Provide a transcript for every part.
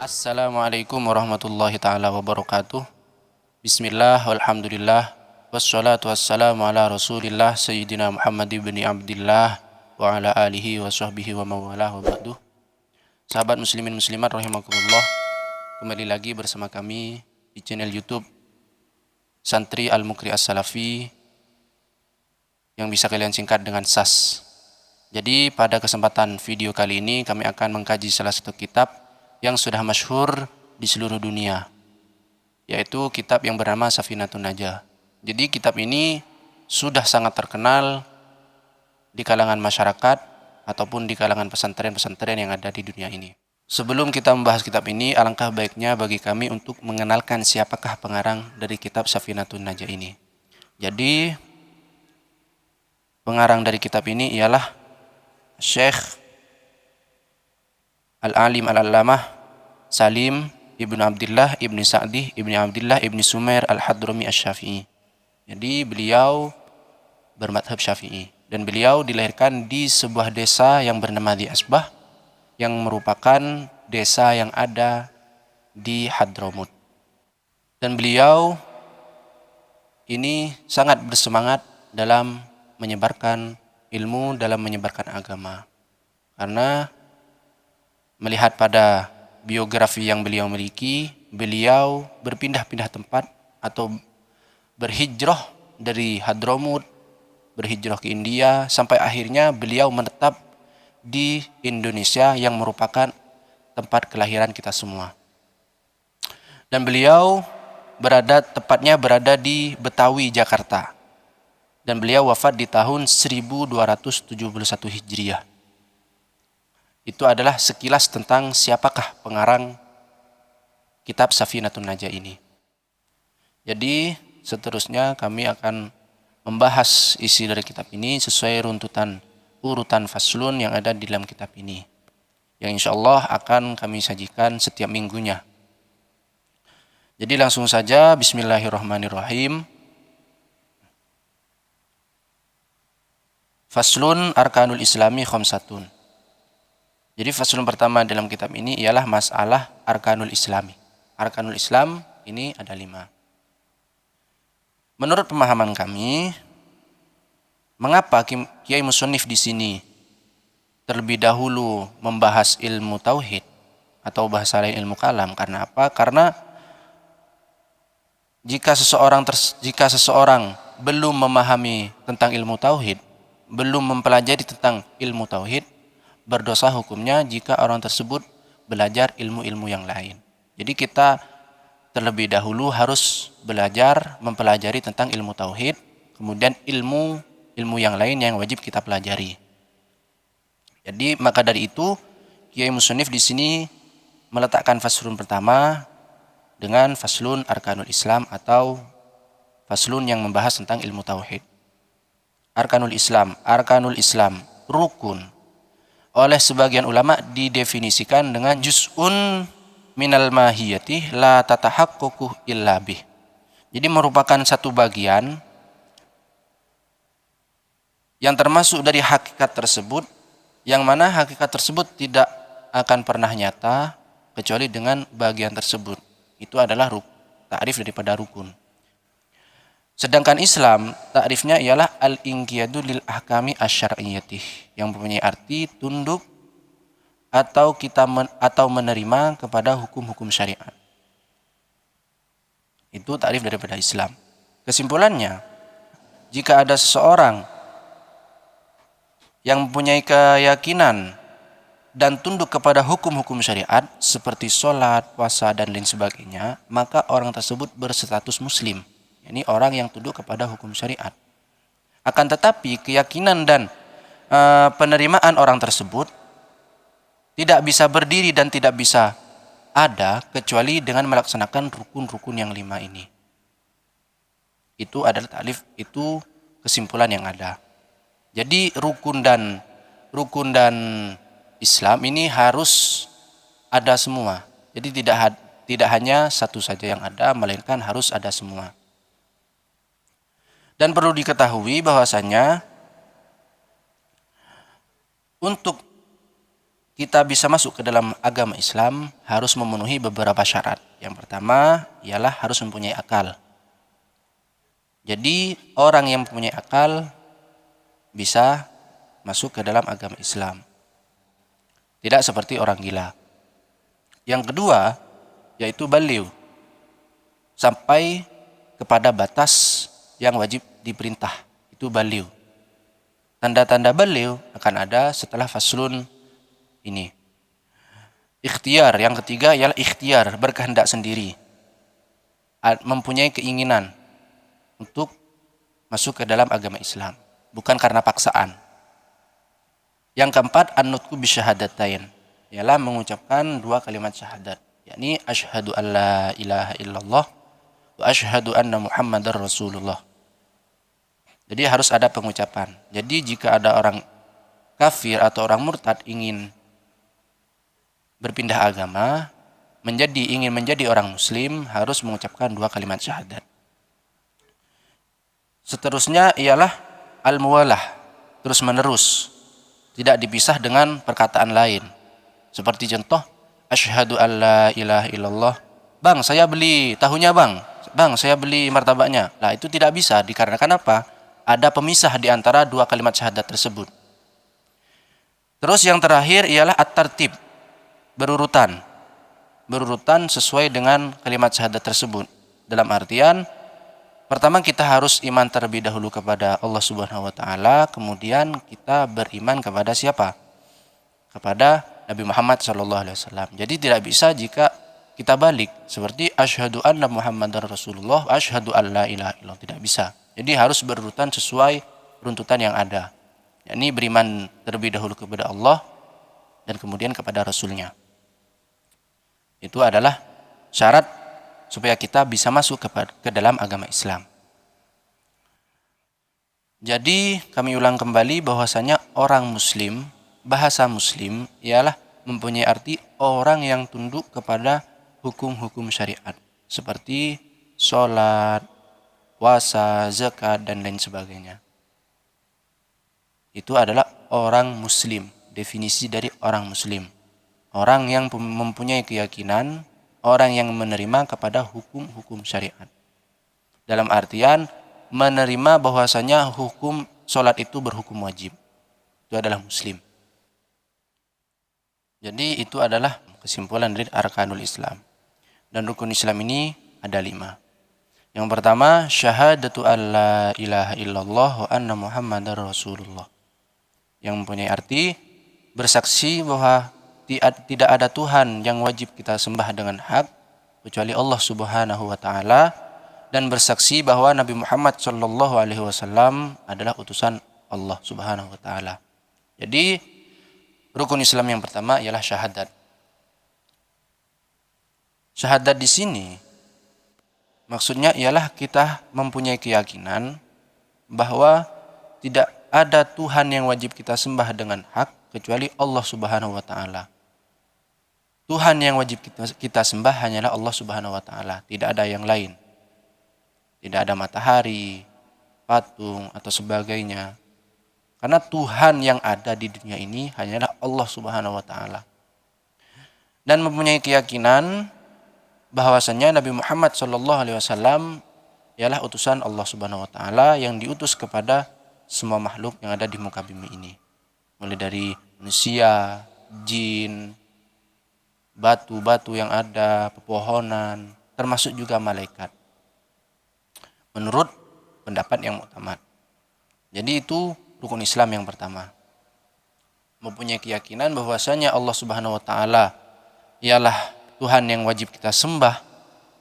Assalamualaikum warahmatullahi taala wabarakatuh. Bismillah walhamdulillah wassalatu wassalamu ala Rasulillah Sayyidina Muhammad ibn Abdillah wa ala alihi wa sahbihi wa mawalah wa ba'du. Sahabat muslimin muslimat rahimakumullah, kembali lagi bersama kami di channel YouTube Santri Al-Mukri As-Salafi yang bisa kalian singkat dengan SAS. Jadi pada kesempatan video kali ini kami akan mengkaji salah satu kitab yang sudah masyhur di seluruh dunia, yaitu kitab yang bernama Safinatun Najah. Jadi kitab ini sudah sangat terkenal di kalangan masyarakat ataupun di kalangan pesantren-pesantren yang ada di dunia ini. Sebelum kita membahas kitab ini, alangkah baiknya bagi kami untuk mengenalkan siapakah pengarang dari kitab Safinatun Najah ini. Jadi pengarang dari kitab ini ialah Syekh Al-Alim Al-Allamah Salim Ibnu Abdillah Ibnu Sa'di Ibnu Abdillah Ibnu Sumair Al-Hadrami Asy-Syafi'i. Jadi beliau bermadhab Syafi'i dan beliau dilahirkan di sebuah desa yang bernama Dhi Asbah, yang merupakan desa yang ada di Hadramut. Dan beliau ini sangat bersemangat dalam menyebarkan ilmu, dalam menyebarkan agama. Karena melihat pada biografi yang beliau miliki, beliau berpindah-pindah tempat atau berhijrah dari Hadramut, berhijrah ke India, sampai akhirnya beliau menetap di Indonesia yang merupakan tempat kelahiran kita semua. Dan beliau tepatnya berada di Betawi, Jakarta. Dan beliau wafat di tahun 1271 Hijriah. Itu adalah sekilas tentang siapakah pengarang kitab Safinatun Najah ini. Jadi seterusnya kami akan membahas isi dari kitab ini sesuai urutan faslun yang ada di dalam kitab ini, yang insya Allah akan kami sajikan setiap minggunya. Jadi langsung saja, bismillahirrahmanirrahim. Faslun Arkanul Islami Khamsatun. Jadi faslun pertama dalam kitab ini ialah masalah Arkanul Islami. Arkanul Islam ini ada 5. Menurut pemahaman kami, mengapa Kiai Musannif di sini terlebih dahulu membahas ilmu tauhid atau bahasa lain ilmu kalam? Karena apa? Karena jika seseorang belum memahami tentang ilmu tauhid, belum mempelajari tentang ilmu tauhid, berdosa hukumnya jika orang tersebut belajar ilmu-ilmu yang lain. Jadi kita terlebih dahulu harus belajar, mempelajari tentang ilmu tauhid, kemudian ilmu yang lain yang wajib kita pelajari. Jadi maka dari itu Kiai Musannif di sini meletakkan faslun pertama dengan faslun Arkanul Islam atau faslun yang membahas tentang ilmu tauhid. Arkanul Islam, rukun. Oleh sebagian ulama didefinisikan dengan juz'un minal mahiyati la tatahaqqaqu illa bih. Jadi merupakan satu bagian yang termasuk dari hakikat tersebut, yang mana hakikat tersebut tidak akan pernah nyata kecuali dengan bagian tersebut. Itu adalah ta'rif daripada rukun. Sedangkan Islam, ta'rifnya ialah al-inqiyadu lil ahkami asyar'iyyatih, yang mempunyai arti tunduk atau menerima kepada hukum-hukum syariat. Itu ta'rif daripada Islam. Kesimpulannya, jika ada seseorang yang mempunyai keyakinan dan tunduk kepada hukum-hukum syariat seperti sholat, puasa, dan lain sebagainya, maka orang tersebut berstatus muslim. Ini orang yang tunduk kepada hukum syariat. Akan tetapi keyakinan dan penerimaan orang tersebut tidak bisa berdiri dan tidak bisa ada kecuali dengan melaksanakan rukun-rukun yang 5 ini. Itu adalah ta'rif, itu kesimpulan yang ada. Jadi rukun dan Islam ini harus ada semua. Jadi tidak hanya satu saja yang ada, melainkan harus ada semua. Dan perlu diketahui bahwasanya untuk kita bisa masuk ke dalam agama Islam harus memenuhi beberapa syarat. Yang pertama ialah harus mempunyai akal. Jadi orang yang mempunyai akal bisa masuk ke dalam agama Islam. Tidak seperti orang gila. Yang kedua yaitu baligh, sampai kepada batas yang wajib diperintah, itu baligh. Tanda-tanda baligh akan ada setelah faslun ini. Ikhtiar, yang ketiga ialah ikhtiar, berkehendak sendiri, mempunyai keinginan untuk masuk ke dalam agama Islam, bukan karena paksaan. Yang keempat, an-nutqu bisyahadatain, ialah mengucapkan dua kalimat syahadat, yakni asyhadu an la ilaha illallah wa asyhadu anna muhammadar rasulullah. Jadi harus ada pengucapan. Jadi jika ada orang kafir atau orang murtad ingin berpindah agama, ingin menjadi orang muslim, harus mengucapkan dua kalimat syahadat. Seterusnya ialah al-muwalah, terus menerus, tidak dipisah dengan perkataan lain. Seperti contoh, asyhadu an la ilaha illallah. Bang, saya beli tahunya bang. Bang, saya beli martabaknya. Nah, itu tidak bisa, dikarenakan apa? Ada pemisah di antara dua kalimat syahadat tersebut. Terus yang terakhir ialah at-tartib, berurutan sesuai dengan kalimat syahadat tersebut. Dalam artian, pertama kita harus iman terlebih dahulu kepada Allah Subhanahu wa taala, kemudian kita beriman kepada siapa? Kepada Nabi Muhammad SAW. Jadi tidak bisa jika kita balik seperti asyhadu anna Muhammadar Rasulullah, asyhadu an la ilaha illallah, tidak bisa. Jadi harus berurutan sesuai runtutan yang ada. Yakni beriman terlebih dahulu kepada Allah dan kemudian kepada Rasulnya. Itu adalah syarat supaya kita bisa masuk ke dalam agama Islam. Jadi kami ulang kembali bahwasanya orang muslim, bahasa muslim ialah mempunyai arti orang yang tunduk kepada hukum-hukum syariat seperti sholat, puasa, zakat, dan lain sebagainya. Itu adalah orang muslim, definisi dari orang muslim. Orang yang mempunyai keyakinan, orang yang menerima kepada hukum-hukum syariat. Dalam artian menerima bahwasanya hukum sholat itu berhukum wajib. Itu adalah muslim. Jadi itu adalah kesimpulan dari arkanul Islam. Dan rukun Islam ini ada 5. Yang pertama, syahadatu an la ilaha illallah wa anna muhammadar rasulullah. Yang mempunyai arti bersaksi bahwa tidak ada Tuhan yang wajib kita sembah dengan hak kecuali Allah Subhanahu wa taala, dan bersaksi bahwa Nabi Muhammad sallallahu alaihi wasallam adalah utusan Allah Subhanahu wa taala. Jadi rukun Islam yang pertama ialah syahadat. Syahadat di sini maksudnya ialah kita mempunyai keyakinan bahwa tidak ada Tuhan yang wajib kita sembah dengan hak kecuali Allah Subhanahu wa taala. Tuhan yang wajib kita sembah hanyalah Allah Subhanahu wa taala, tidak ada yang lain. Tidak ada matahari, patung atau sebagainya. Karena Tuhan yang ada di dunia ini hanyalah Allah Subhanahu wa taala. Dan mempunyai keyakinan bahwasanya Nabi Muhammad SAW ialah utusan Allah Subhanahu wa taala yang diutus kepada semua makhluk yang ada di muka bumi ini. Mulai dari manusia, jin, batu-batu yang ada, pepohonan, termasuk juga malaikat. Menurut pendapat yang muktamad. Jadi itu rukun Islam yang pertama. Mempunyai keyakinan bahwasanya Allah Subhanahu wa taala ialah Tuhan yang wajib kita sembah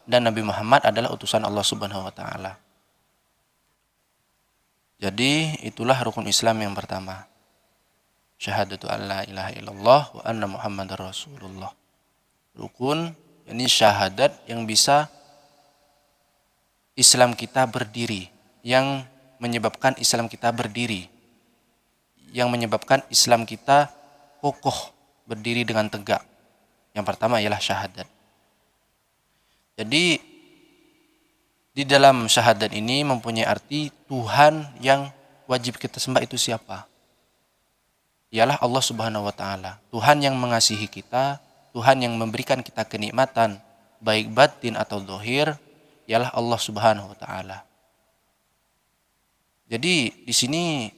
dan Nabi Muhammad adalah utusan Allah Subhanahu wa taala. Jadi itulah rukun Islam yang pertama. Syahadatu an la ilaha illallah wa anna muhammadar rasulullah. Rukun, ini syahadat yang bisa Islam kita berdiri, yang menyebabkan Islam kita berdiri, yang menyebabkan Islam kita kokoh, berdiri dengan tegak. Yang pertama ialah syahadat. Jadi di dalam syahadat ini mempunyai arti Tuhan yang wajib kita sembah itu siapa? ialah Allah Subhanahu wa taala. Tuhan yang mengasihi kita, Tuhan yang memberikan kita kenikmatan baik batin atau zahir ialah Allah Subhanahu wa taala. Jadi di sini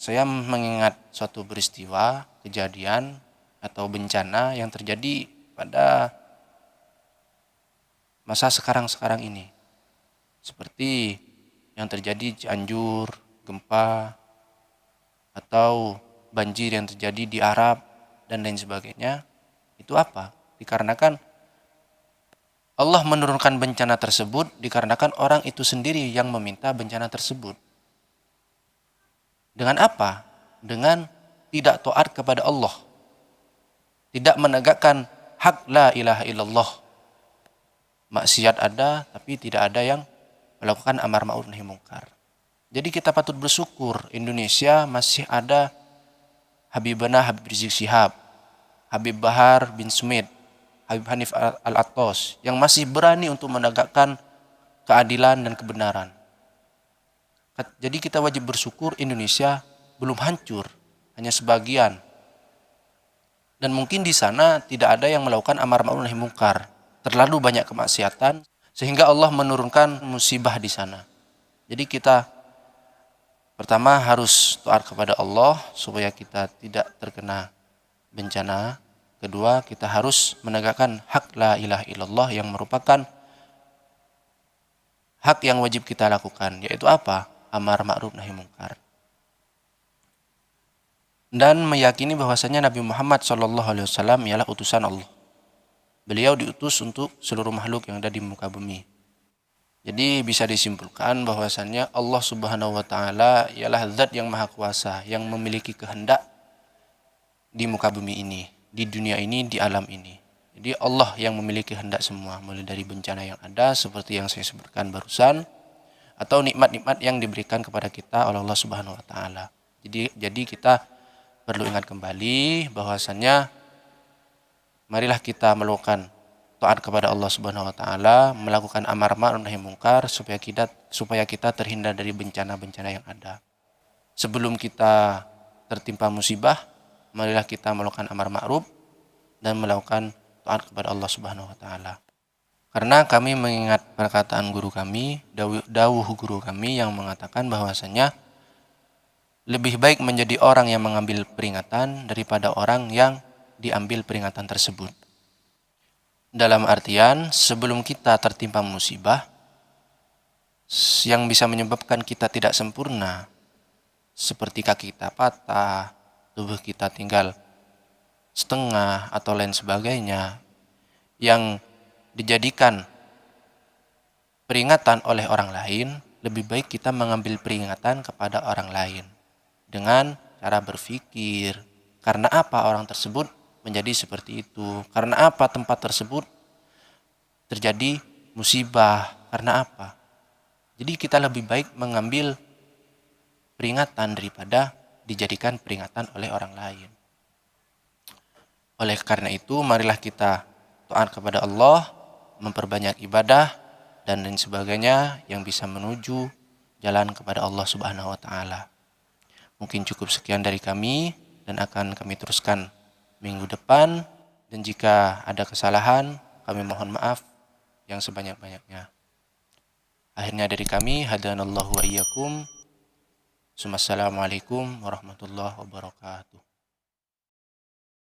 saya mengingat suatu peristiwa, kejadian atau bencana yang terjadi pada masa sekarang-sekarang ini. Seperti yang terjadi Cianjur, gempa, atau banjir yang terjadi di Arab dan lain sebagainya. Itu apa? Dikarenakan Allah menurunkan bencana tersebut dikarenakan orang itu sendiri yang meminta bencana tersebut. Dengan apa? Dengan tidak taat kepada Allah. Tidak menegakkan hak la ilaha illallah. Maksiat ada, tapi tidak ada yang melakukan amar ma'ruf nahi mungkar. Jadi kita patut bersyukur Indonesia masih ada Habibana Habib Rizik Syihab, Habib Bahar bin Smith, Habib Hanif Al-Attas yang masih berani untuk menegakkan keadilan dan kebenaran. Jadi kita wajib bersyukur Indonesia belum hancur, hanya sebagian. Dan mungkin di sana tidak ada yang melakukan amar ma'ruf nahi mungkar. Terlalu banyak kemaksiatan sehingga Allah menurunkan musibah di sana. Jadi kita pertama harus taat kepada Allah supaya kita tidak terkena bencana. Kedua, kita harus menegakkan hak la ilaha illallah yang merupakan hak yang wajib kita lakukan, yaitu apa? Amar ma'ruf nahi mungkar. Dan meyakini bahwasanya Nabi Muhammad SAW ialah utusan Allah. Beliau diutus untuk seluruh makhluk yang ada di muka bumi. Jadi bisa disimpulkan bahwasannya Allah Subhanahu wa taala ialah zat yang maha kuasa, yang memiliki kehendak di muka bumi ini, di dunia ini, di alam ini. Jadi Allah yang memiliki kehendak semua, mulai dari bencana yang ada seperti yang saya sebutkan barusan, atau nikmat-nikmat yang diberikan kepada kita oleh Allah Subhanahu wa taala. Jadi kita perlu ingat kembali bahwasannya marilah kita melakukan taat kepada Allah Subhanahu wa taala, melakukan amar ma'ruf nahi mungkar supaya kita terhindar dari bencana-bencana yang ada. Sebelum kita tertimpa musibah, marilah kita melakukan amar ma'ruf dan melakukan taat kepada Allah Subhanahu wa taala. Karena kami mengingat perkataan guru kami, dawuh guru kami yang mengatakan bahwasanya lebih baik menjadi orang yang mengambil peringatan daripada orang yang diambil peringatan tersebut. Dalam artian, sebelum kita tertimpa musibah yang bisa menyebabkan kita tidak sempurna, seperti kaki kita patah, tubuh kita tinggal setengah atau lain sebagainya, yang dijadikan peringatan oleh orang lain, lebih baik kita mengambil peringatan kepada orang lain dengan cara berpikir, karena apa orang tersebut menjadi seperti itu, karena apa tempat tersebut terjadi musibah, karena apa. Jadi kita lebih baik mengambil peringatan daripada dijadikan peringatan oleh orang lain. Oleh karena itu, marilah kita taat kepada Allah, memperbanyak ibadah dan lain sebagainya yang bisa menuju jalan kepada Allah Subhanahu wa taala. Mungkin cukup sekian dari kami dan akan kami teruskan minggu depan, dan jika ada kesalahan kami mohon maaf yang sebanyak-banyaknya. Akhirnya dari kami, hadanallahu wa iyyakum. Assalamualaikum warahmatullahi wabarakatuh.